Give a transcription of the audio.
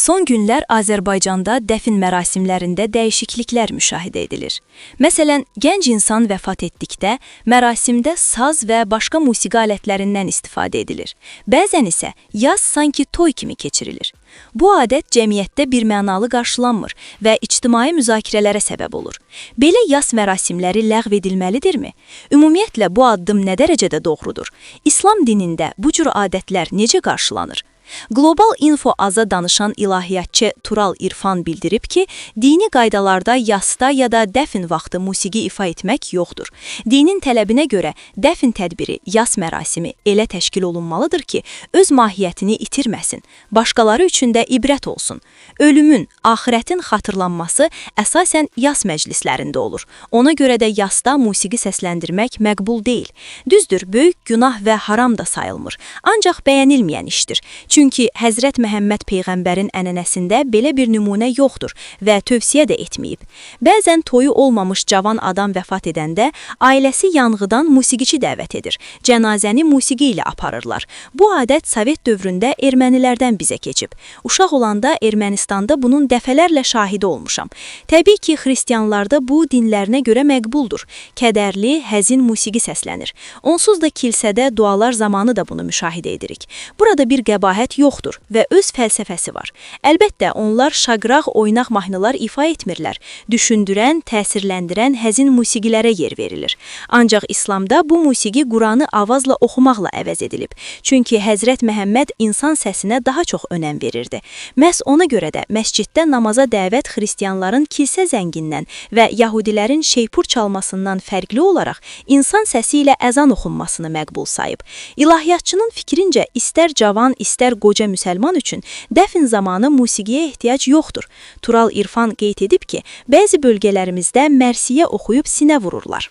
Son günlər Azərbaycanda dəfn mərasimlərində dəyişikliklər müşahidə edilir. Məsələn, gənc insan vəfat etdikdə mərasimdə saz və başqa musiqi alətlərindən istifadə edilir. Bəzən isə yas sanki toy kimi keçirilir. Bu adət cəmiyyətdə birmənalı qarşılanmır və ictimai müzakirələrə səbəb olur. Belə yas mərasimləri ləğv edilməlidirmi? Ümumiyyətlə bu addım nə dərəcədə doğrudur? İslam dinində bu cür adətlər necə qarşılanır? Global Info Aza danışan ilahiyyatçı Tural İrfan bildirib ki, dini qaydalarda yasda ya da dəfn vaxtı musiqi ifa etmək yoxdur. Dinin tələbinə görə dəfn tədbiri, yas mərasimi elə təşkil olunmalıdır ki, öz mahiyyətini itirməsin, başqaları üçün də ibrət olsun. Ölümün, axirətin xatırlanması əsasən yas məclislərində olur. Ona görə də yasda musiqi səsləndirmək məqbul deyil. Düzdür, böyük günah və haram da sayılmır, ancaq bəyənilməyən işdir. Çünki Həzrət Məhəmməd Peyğəmbərin ənənəsində belə bir nümunə yoxdur və tövsiyə də etməyib. Bəzən toyu olmamış cavan adam vəfat edəndə ailəsi yanğıdan musiqiçi dəvət edir. Cənazəni musiqi ilə aparırlar. Bu adət Sovet dövründə ermənilərdən bizə keçib. Uşaq olanda Ermənistanda bunun dəfələrlə şahidi olmuşam. Təbii ki, xristianlarda bu dinlərinə görə məqbuldur. Kədərli, həzin musiqi səslənir. Onsuz da kilsədə dualar zamanı da bunu müşahidə edirik. Burada bir qəbahət yoxdur və öz fəlsəfəsi var. Əlbəttə, onlar şaqraq, oynaq mahnılar ifa etmirlər. Düşündürən, təsirləndirən həzin musiqilərə yer verilir. Ancaq İslamda bu musiqi Quranı avazla oxumaqla əvəz edilib. Çünki Həzrət Məhəmməd insan səsinə daha çox önəm verirdi. Məhz ona görə də məsciddə namaza dəvət xristianların kilsə zəngindən və yahudilərin şeypur çalmasından fərqli olaraq insan səsi ilə əzan oxunmasını məqbul sayıb. İlahiyyatçının fikrincə istər cavan, istər qoca müsəlman üçün dəfn zamanı musiqiyə ehtiyac yoxdur. Tural İrfan qeyd edib ki, bəzi bölgələrimizdə mərsiyə oxuyub sinə vururlar.